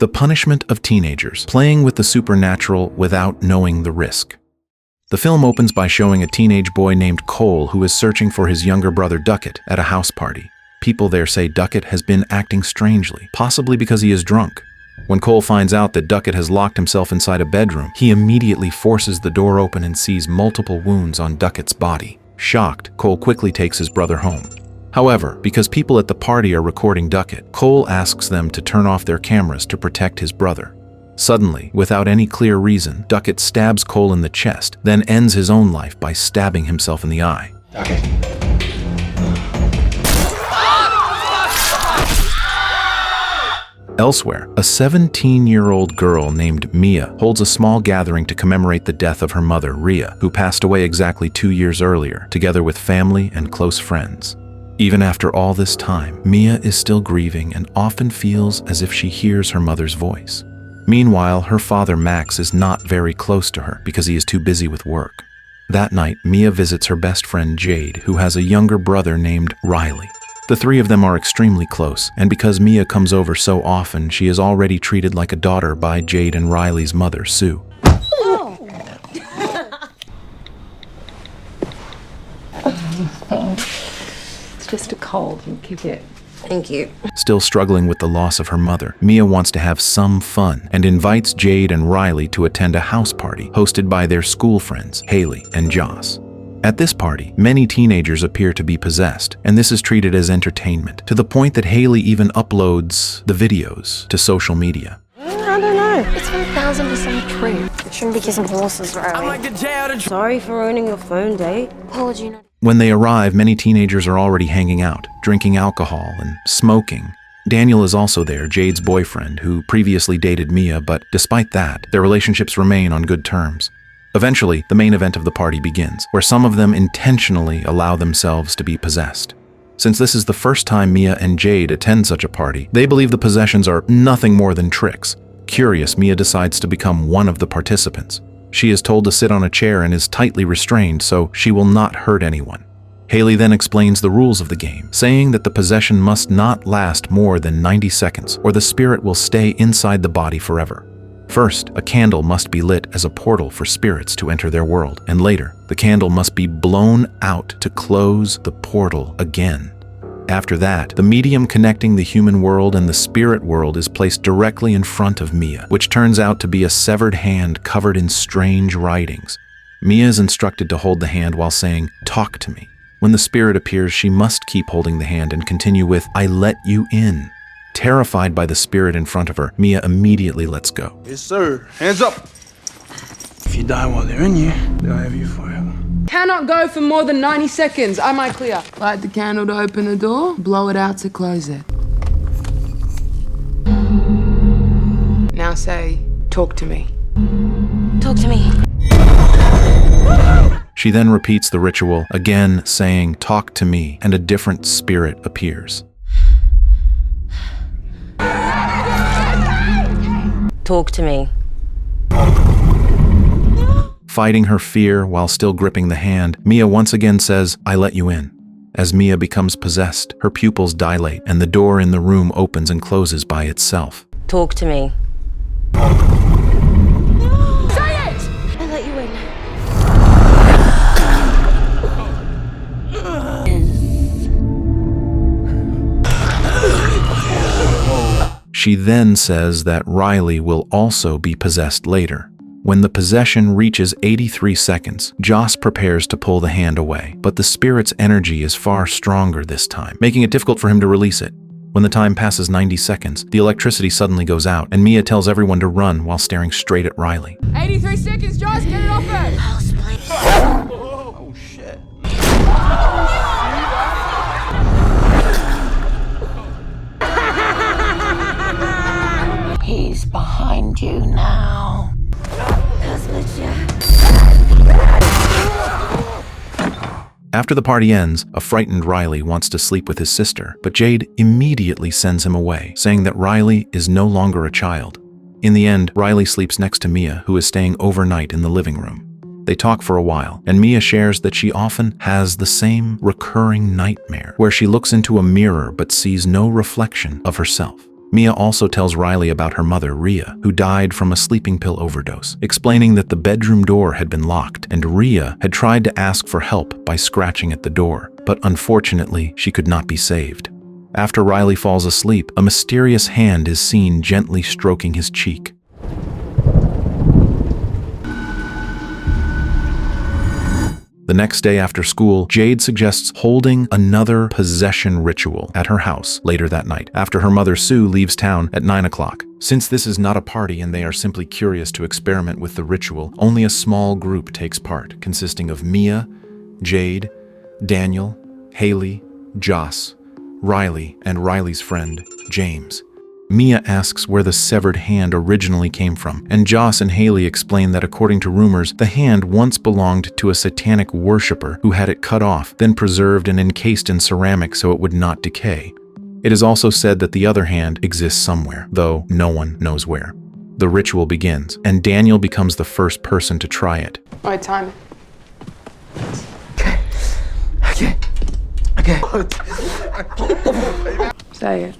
The punishment of teenagers, playing with the supernatural without knowing the risk. The film opens by showing a teenage boy named Cole who is searching for his younger brother Duckett at a house party. People there say Duckett has been acting strangely, possibly because he is drunk. When Cole finds out that Duckett has locked himself inside a bedroom, he immediately forces the door open and sees multiple wounds on Duckett's body. Shocked, Cole quickly takes his brother home. However, because people at the party are recording Duckett, Cole asks them to turn off their cameras to protect his brother. Suddenly, without any clear reason, Duckett stabs Cole in the chest, then ends his own life by stabbing himself in the eye. Duckett. Elsewhere, a 17-year-old girl named Mia holds a small gathering to commemorate the death of her mother, Rhea, who passed away exactly 2 years earlier, together with family and close friends. Even after all this time, Mia is still grieving and often feels as if she hears her mother's voice. Meanwhile, her father Max is not very close to her because he is too busy with work. That night, Mia visits her best friend Jade, who has a younger brother named Riley. The three of them are extremely close, and because Mia comes over so often, she is already treated like a daughter by Jade and Riley's mother, Sue. Oh. It's just a cold, you kick it. Thank you. Still struggling with the loss of her mother, Mia wants to have some fun and invites Jade and Riley to attend a house party hosted by their school friends, Haley and Joss. At this party, many teenagers appear to be possessed, and this is treated as entertainment, to the point that Haley even uploads the videos to social media. I don't know. It's 1000% true. It shouldn't be kissing horses, right? I'm like the jail. Sorry for ruining your phone date. Apology. When they arrive, many teenagers are already hanging out, drinking alcohol and smoking. Daniel is also there, Jade's boyfriend, who previously dated Mia, but despite that, their relationships remain on good terms. Eventually, the main event of the party begins, where some of them intentionally allow themselves to be possessed. Since this is the first time Mia and Jade attend such a party, they believe the possessions are nothing more than tricks. Curious, Mia decides to become one of the participants. She is told to sit on a chair and is tightly restrained so she will not hurt anyone. Haley then explains the rules of the game, saying that the possession must not last more than 90 seconds or the spirit will stay inside the body forever. First, a candle must be lit as a portal for spirits to enter their world, and later, the candle must be blown out to close the portal again. After that, the medium connecting the human world and the spirit world is placed directly in front of Mia, which turns out to be a severed hand covered in strange writings. Mia is instructed to hold the hand while saying, "Talk to me." When the spirit appears, she must keep holding the hand and continue with, "I let you in." Terrified by the spirit in front of her, Mia immediately lets go. Yes, sir. Hands up. If you die while they're in you, they'll have you forever. Cannot go for more than 90 seconds. Am I clear? Light the candle to open the door, blow it out to close it. Now say, talk to me. Talk to me. She then repeats the ritual, again saying, "Talk to me," and a different spirit appears. Talk to me. Fighting her fear while still gripping the hand, Mia once again says, "I let you in." As Mia becomes possessed, her pupils dilate and the door in the room opens and closes by itself. Talk to me. Say it! I let you in. She then says that Riley will also be possessed later. When the possession reaches 83 seconds, Joss prepares to pull the hand away, but the spirit's energy is far stronger this time, making it difficult for him to release it. When the time passes 90 seconds, the electricity suddenly goes out, and Mia tells everyone to run while staring straight at Riley. 83 seconds, Joss, get it off her! Oh, shit. He's behind you now. After the party ends, a frightened Riley wants to sleep with his sister, but Jade immediately sends him away, saying that Riley is no longer a child. In the end, Riley sleeps next to Mia, who is staying overnight in the living room. They talk for a while, and Mia shares that she often has the same recurring nightmare, where she looks into a mirror but sees no reflection of herself. Mia also tells Riley about her mother, Rhea, who died from a sleeping pill overdose, explaining that the bedroom door had been locked and Rhea had tried to ask for help by scratching at the door, but unfortunately she could not be saved. After Riley falls asleep, a mysterious hand is seen gently stroking his cheek. The next day after school, Jade suggests holding another possession ritual at her house later that night, after her mother Sue leaves town at 9 o'clock. Since this is not a party and they are simply curious to experiment with the ritual, only a small group takes part, consisting of Mia, Jade, Daniel, Haley, Joss, Riley, and Riley's friend, James. Mia asks where the severed hand originally came from, and Joss and Haley explain that according to rumors, the hand once belonged to a satanic worshiper who had it cut off, then preserved and encased in ceramic so it would not decay. It is also said that the other hand exists somewhere, though no one knows where. The ritual begins, and Daniel becomes the first person to try it. All right, time. Okay. Say it.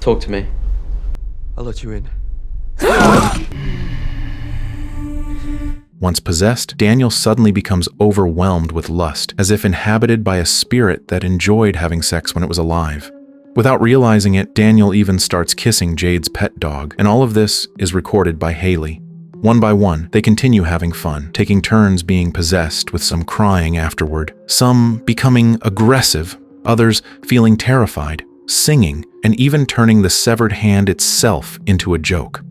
Talk to me. I'll let you in. Once possessed, Daniel suddenly becomes overwhelmed with lust, as if inhabited by a spirit that enjoyed having sex when it was alive. Without realizing it, Daniel even starts kissing Jade's pet dog, and all of this is recorded by Haley. One by one, they continue having fun, taking turns being possessed with some crying afterward, some becoming aggressive, others feeling terrified, singing, and even turning the severed hand itself into a joke.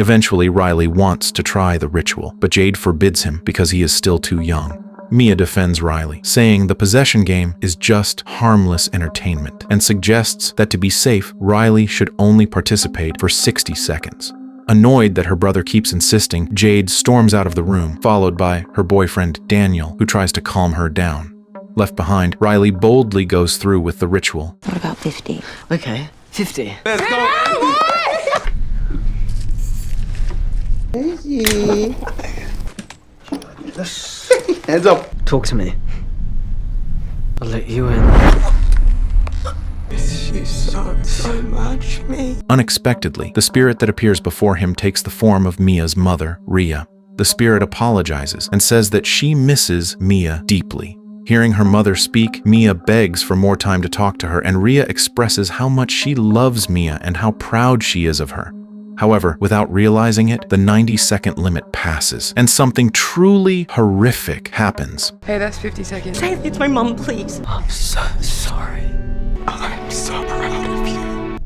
Eventually, Riley wants to try the ritual, but Jade forbids him because he is still too young. Mia defends Riley, saying the possession game is just harmless entertainment, and suggests that to be safe, Riley should only participate for 60 seconds. Annoyed that her brother keeps insisting, Jade storms out of the room, followed by her boyfriend Daniel, who tries to calm her down. Left behind, Riley boldly goes through with the ritual. What about 50? Okay, 50. Let's go. Hands up. Talk to me. I'll let you in. She sought so much me. Unexpectedly, the spirit that appears before him takes the form of Mia's mother, Rhea. The spirit apologizes and says that she misses Mia deeply. Hearing her mother speak, Mia begs for more time to talk to her, and Rhea expresses how much she loves Mia and how proud she is of her. However, without realizing it, the 90-second limit passes, and something truly horrific happens. Hey, that's 50 seconds. Say it to my mum, please. I'm so sorry. I'm so proud of you.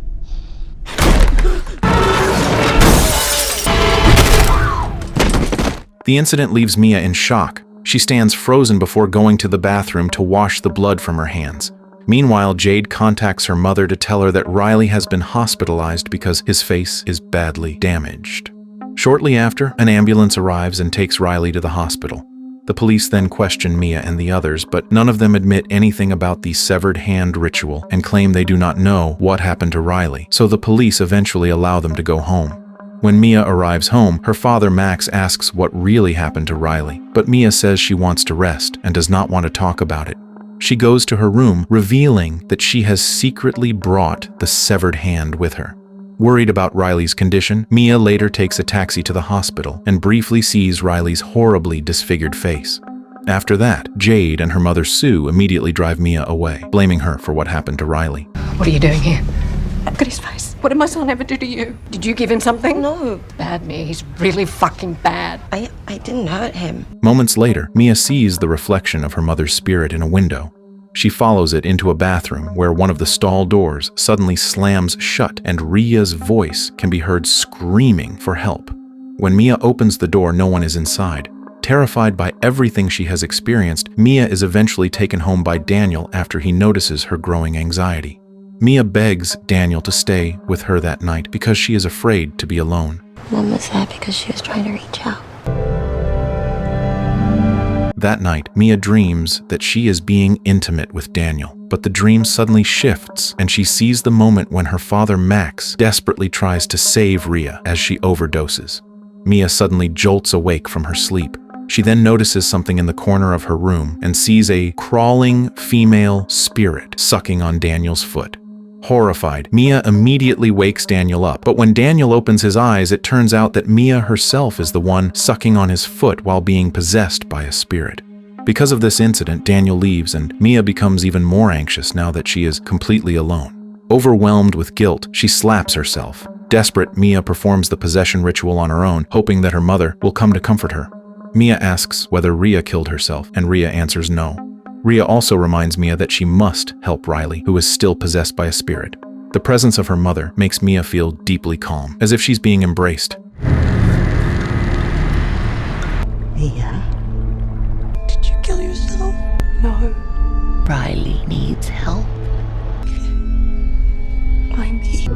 The incident leaves Mia in shock. She stands frozen before going to the bathroom to wash the blood from her hands. Meanwhile, Jade contacts her mother to tell her that Riley has been hospitalized because his face is badly damaged. Shortly after, an ambulance arrives and takes Riley to the hospital. The police then question Mia and the others, but none of them admit anything about the severed hand ritual and claim they do not know what happened to Riley, so the police eventually allow them to go home. When Mia arrives home, her father Max asks what really happened to Riley, but Mia says she wants to rest and does not want to talk about it. She goes to her room, revealing that she has secretly brought the severed hand with her. Worried about Riley's condition, Mia later takes a taxi to the hospital and briefly sees Riley's horribly disfigured face. After that, Jade and her mother Sue immediately drive Mia away, blaming her for what happened to Riley. What are you doing here? Look at his face. What did my son ever do to you? Did you give him something? No, Bad, Mia. He's really fucking bad. I didn't hurt him. Moments later, Mia sees the reflection of her mother's spirit in a window. She follows it into a bathroom where one of the stall doors suddenly slams shut and Rhea's voice can be heard screaming for help. When Mia opens the door, no one is inside. Terrified by everything she has experienced, Mia is eventually taken home by Daniel after he notices her growing anxiety. Mia begs Daniel to stay with her that night because she is afraid to be alone. Mum was there because she was trying to reach out. That night, Mia dreams that she is being intimate with Daniel, but the dream suddenly shifts and she sees the moment when her father Max desperately tries to save Rhea as she overdoses. Mia suddenly jolts awake from her sleep. She then notices something in the corner of her room and sees a crawling female spirit sucking on Daniel's foot. Horrified, Mia immediately wakes Daniel up, but when Daniel opens his eyes, it turns out that Mia herself is the one sucking on his foot while being possessed by a spirit. Because of this incident, Daniel leaves and Mia becomes even more anxious now that she is completely alone. Overwhelmed with guilt, she slaps herself. Desperate, Mia performs the possession ritual on her own, hoping that her mother will come to comfort her. Mia asks whether Rhea killed herself, and Rhea answers no. Rhea also reminds Mia that she must help Riley, who is still possessed by a spirit. The presence of her mother makes Mia feel deeply calm, as if she's being embraced. Mia, Did you kill yourself? No, Riley needs help. I need.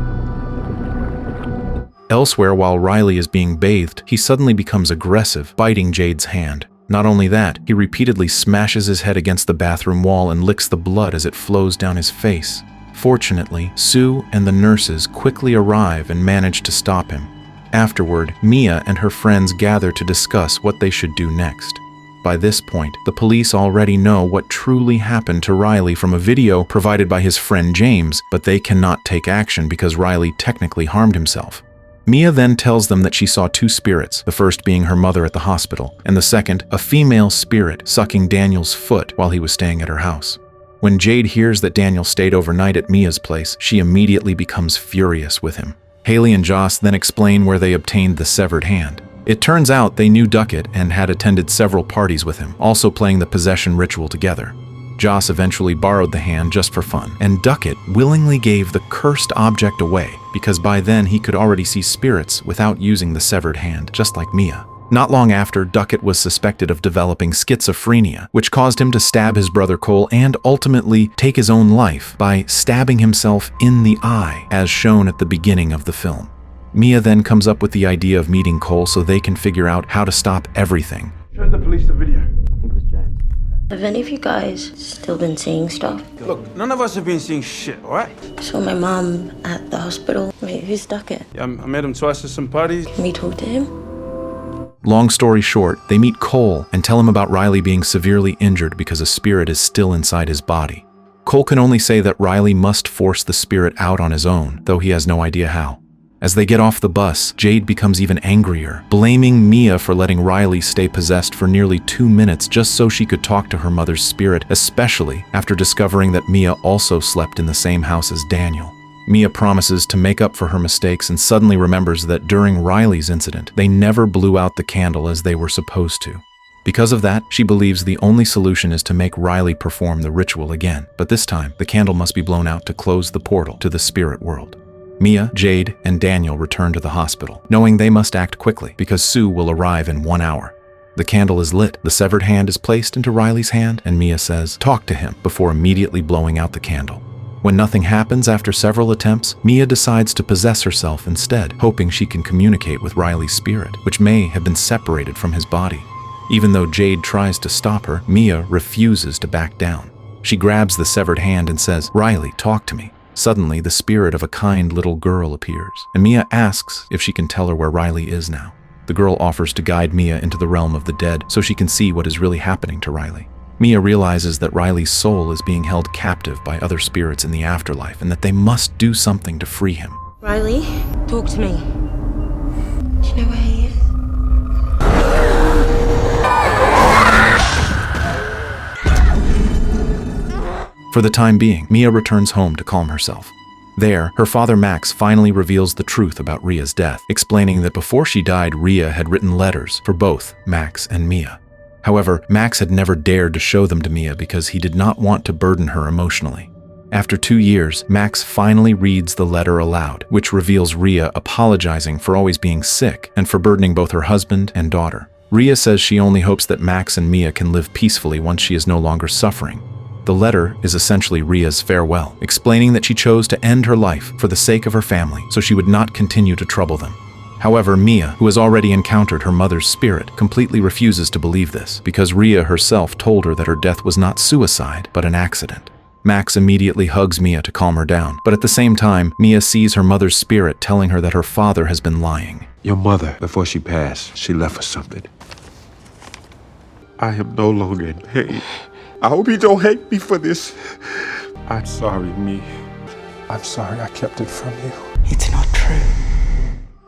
Elsewhere, while Riley is being bathed, he suddenly becomes aggressive, biting Jade's hand. Not only that, he repeatedly smashes his head against the bathroom wall and licks the blood as it flows down his face. Fortunately, Sue and the nurses quickly arrive and manage to stop him. Afterward, Mia and her friends gather to discuss what they should do next. By this point, the police already know what truly happened to Riley from a video provided by his friend James, but they cannot take action because Riley technically harmed himself. Mia then tells them that she saw two spirits, the first being her mother at the hospital, and the second, a female spirit sucking Daniel's foot while he was staying at her house. When Jade hears that Daniel stayed overnight at Mia's place, she immediately becomes furious with him. Haley and Joss then explain where they obtained the severed hand. It turns out they knew Duckett and had attended several parties with him, also playing the possession ritual together. Joss eventually borrowed the hand just for fun, and Duckett willingly gave the cursed object away because by then he could already see spirits without using the severed hand, just like Mia. Not long after, Duckett was suspected of developing schizophrenia, which caused him to stab his brother Cole and ultimately take his own life by stabbing himself in the eye, as shown at the beginning of the film. Mia then comes up with the idea of meeting Cole so they can figure out how to stop everything. Showed the police the video. Have any of you guys still been seeing stuff? Look, none of us have been seeing shit, alright? Saw my mom at the hospital. Wait, who's Duckett? Yeah, I met him twice at some parties. Can we talk to him? Long story short, they meet Cole and tell him about Riley being severely injured because a spirit is still inside his body. Cole can only say that Riley must force the spirit out on his own, though he has no idea how. As they get off the bus, Jade becomes even angrier, blaming Mia for letting Riley stay possessed for nearly 2 minutes just so she could talk to her mother's spirit, especially after discovering that Mia also slept in the same house as Daniel. Mia promises to make up for her mistakes and suddenly remembers that during Riley's incident, they never blew out the candle as they were supposed to. Because of that, she believes the only solution is to make Riley perform the ritual again, but this time, the candle must be blown out to close the portal to the spirit world. Mia, Jade, and Daniel return to the hospital, knowing they must act quickly because Sue will arrive in 1 hour. The candle is lit, the severed hand is placed into Riley's hand, and Mia says, "Talk to him," before immediately blowing out the candle. When nothing happens after several attempts, Mia decides to possess herself instead, hoping she can communicate with Riley's spirit, which may have been separated from his body. Even though Jade tries to stop her, Mia refuses to back down. She grabs the severed hand and says, "Riley, talk to me." Suddenly, the spirit of a kind little girl appears, and Mia asks if she can tell her where Riley is now. The girl offers to guide Mia into the realm of the dead so she can see what is really happening to Riley. Mia realizes that Riley's soul is being held captive by other spirits in the afterlife and that they must do something to free him. Riley, talk to me. Do you know where he is? For the time being, Mia returns home to calm herself. There, her father Max finally reveals the truth about Rhea's death, explaining that before she died, Rhea had written letters for both Max and Mia. However, Max had never dared to show them to Mia because he did not want to burden her emotionally. After 2 years, Max finally reads the letter aloud, which reveals Rhea apologizing for always being sick and for burdening both her husband and daughter. Rhea says she only hopes that Max and Mia can live peacefully once she is no longer suffering. The letter is essentially Rhea's farewell, explaining that she chose to end her life for the sake of her family so she would not continue to trouble them. However, Mia, who has already encountered her mother's spirit, completely refuses to believe this because Rhea herself told her that her death was not suicide but an accident. Max immediately hugs Mia to calm her down, but at the same time, Mia sees her mother's spirit telling her that her father has been lying. Your mother, before she passed, she left us something. I am no longer in pain. I hope you don't hate me for this. I'm sorry, Mia. I'm sorry I kept it from you. It's not true.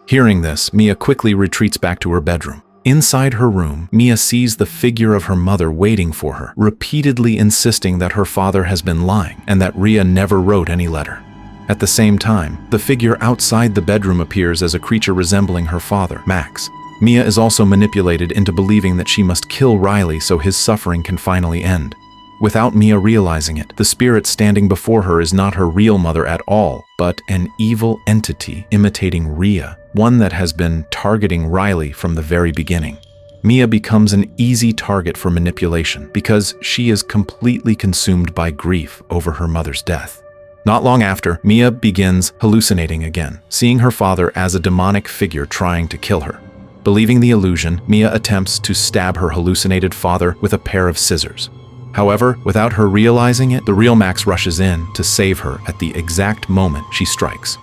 Hearing this, Mia quickly retreats back to her bedroom. Inside her room, Mia sees the figure of her mother waiting for her, repeatedly insisting that her father has been lying and that Ria never wrote any letter. At the same time, the figure outside the bedroom appears as a creature resembling her father, Max. Mia is also manipulated into believing that she must kill Riley so his suffering can finally end. Without Mia realizing it, the spirit standing before her is not her real mother at all, but an evil entity imitating Ria, one that has been targeting Riley from the very beginning. Mia becomes an easy target for manipulation because she is completely consumed by grief over her mother's death. Not long after, Mia begins hallucinating again, seeing her father as a demonic figure trying to kill her. Believing the illusion, Mia attempts to stab her hallucinated father with a pair of scissors. However, without her realizing it, the real Max rushes in to save her at the exact moment she strikes.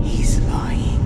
He's lying.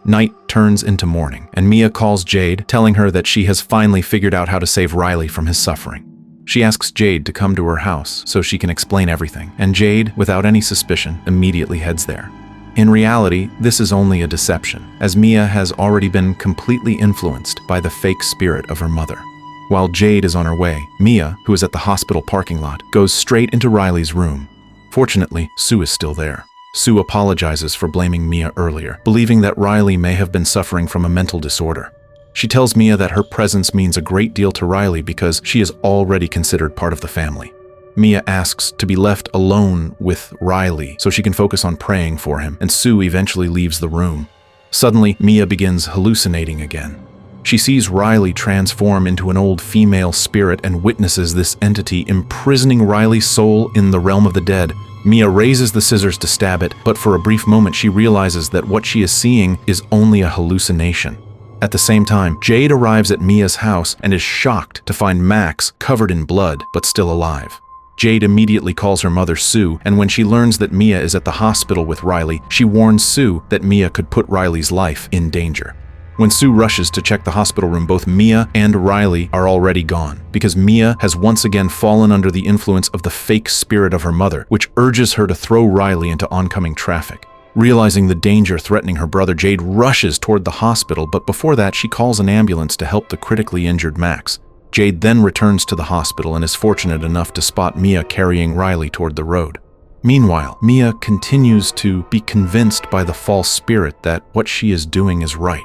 Night turns into morning, and Mia calls Jade, telling her that she has finally figured out how to save Riley from his suffering. She asks Jade to come to her house so she can explain everything, and Jade, without any suspicion, immediately heads there. In reality, this is only a deception, as Mia has already been completely influenced by the fake spirit of her mother. While Jade is on her way, Mia, who is at the hospital parking lot, goes straight into Riley's room. Fortunately, Sue is still there. Sue apologizes for blaming Mia earlier, believing that Riley may have been suffering from a mental disorder. She tells Mia that her presence means a great deal to Riley because she is already considered part of the family. Mia asks to be left alone with Riley so she can focus on praying for him, and Sue eventually leaves the room. Suddenly, Mia begins hallucinating again. She sees Riley transform into an old female spirit and witnesses this entity imprisoning Riley's soul in the realm of the dead. Mia raises the scissors to stab it, but for a brief moment she realizes that what she is seeing is only a hallucination. At the same time, Jade arrives at Mia's house and is shocked to find Max covered in blood, but still alive. Jade immediately calls her mother Sue, and when she learns that Mia is at the hospital with Riley, she warns Sue that Mia could put Riley's life in danger. When Sue rushes to check the hospital room, both Mia and Riley are already gone, because Mia has once again fallen under the influence of the fake spirit of her mother, which urges her to throw Riley into oncoming traffic. Realizing the danger threatening her brother, Jade rushes toward the hospital, but before that, she calls an ambulance to help the critically injured Max. Jade then returns to the hospital and is fortunate enough to spot Mia carrying Riley toward the road. Meanwhile, Mia continues to be convinced by the false spirit that what she is doing is right.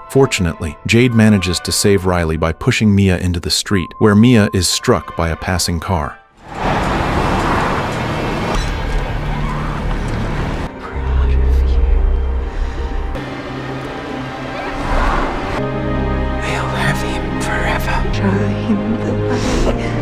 Fortunately, Jade manages to save Riley by pushing Mia into the street, where Mia is struck by a passing car. We'll have him forever. Show him the way.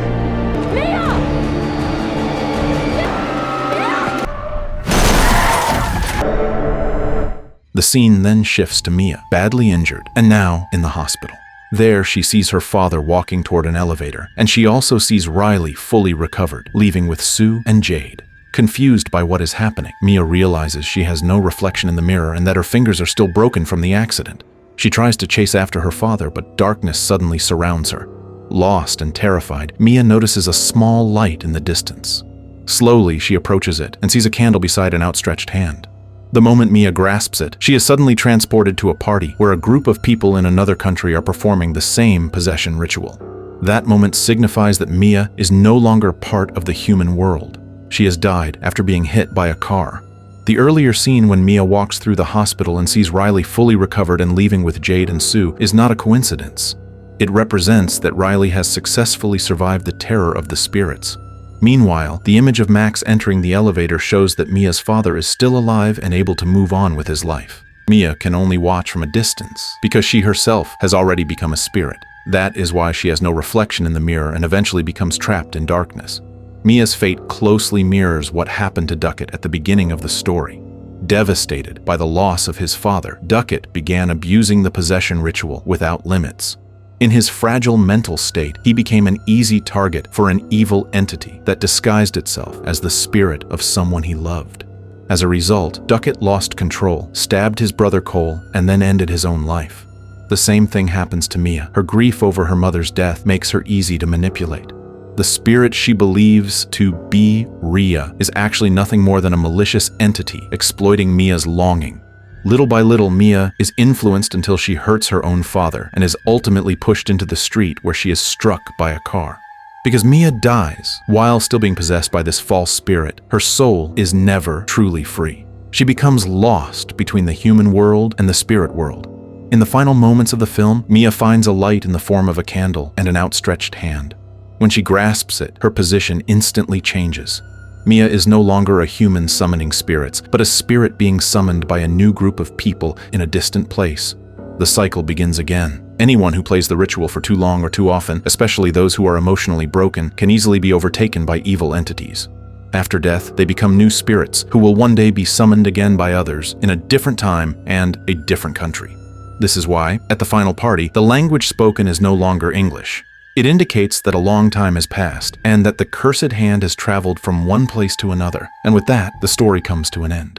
The scene then shifts to Mia, badly injured, and now in the hospital. There, she sees her father walking toward an elevator, and she also sees Riley fully recovered, leaving with Sue and Jade. Confused by what is happening, Mia realizes she has no reflection in the mirror and that her fingers are still broken from the accident. She tries to chase after her father, but darkness suddenly surrounds her. Lost and terrified, Mia notices a small light in the distance. Slowly, she approaches it and sees a candle beside an outstretched hand. The moment Mia grasps it, she is suddenly transported to a party where a group of people in another country are performing the same possession ritual. That moment signifies that Mia is no longer part of the human world. She has died after being hit by a car. The earlier scene when Mia walks through the hospital and sees Riley fully recovered and leaving with Jade and Sue is not a coincidence. It represents that Riley has successfully survived the terror of the spirits. Meanwhile, the image of Max entering the elevator shows that Mia's father is still alive and able to move on with his life. Mia can only watch from a distance because she herself has already become a spirit. That is why she has no reflection in the mirror and eventually becomes trapped in darkness. Mia's fate closely mirrors what happened to Duckett at the beginning of the story. Devastated by the loss of his father, Duckett began abusing the possession ritual without limits. In his fragile mental state, he became an easy target for an evil entity that disguised itself as the spirit of someone he loved. As a result, Duckett lost control, stabbed his brother Cole, and then ended his own life. The same thing happens to Mia. Her grief over her mother's death makes her easy to manipulate. The spirit she believes to be Rhea is actually nothing more than a malicious entity exploiting Mia's longing. Little by little, Mia is influenced until she hurts her own father and is ultimately pushed into the street where she is struck by a car. Because Mia dies while still being possessed by this false spirit, her soul is never truly free. She becomes lost between the human world and the spirit world. In the final moments of the film, Mia finds a light in the form of a candle and an outstretched hand. When she grasps it, her position instantly changes. Mia is no longer a human summoning spirits, but a spirit being summoned by a new group of people in a distant place. The cycle begins again. Anyone who plays the ritual for too long or too often, especially those who are emotionally broken, can easily be overtaken by evil entities. After death, they become new spirits who will one day be summoned again by others in a different time and a different country. This is why, at the final party, the language spoken is no longer English. It indicates that a long time has passed, and that the cursed hand has traveled from one place to another. And with that, the story comes to an end.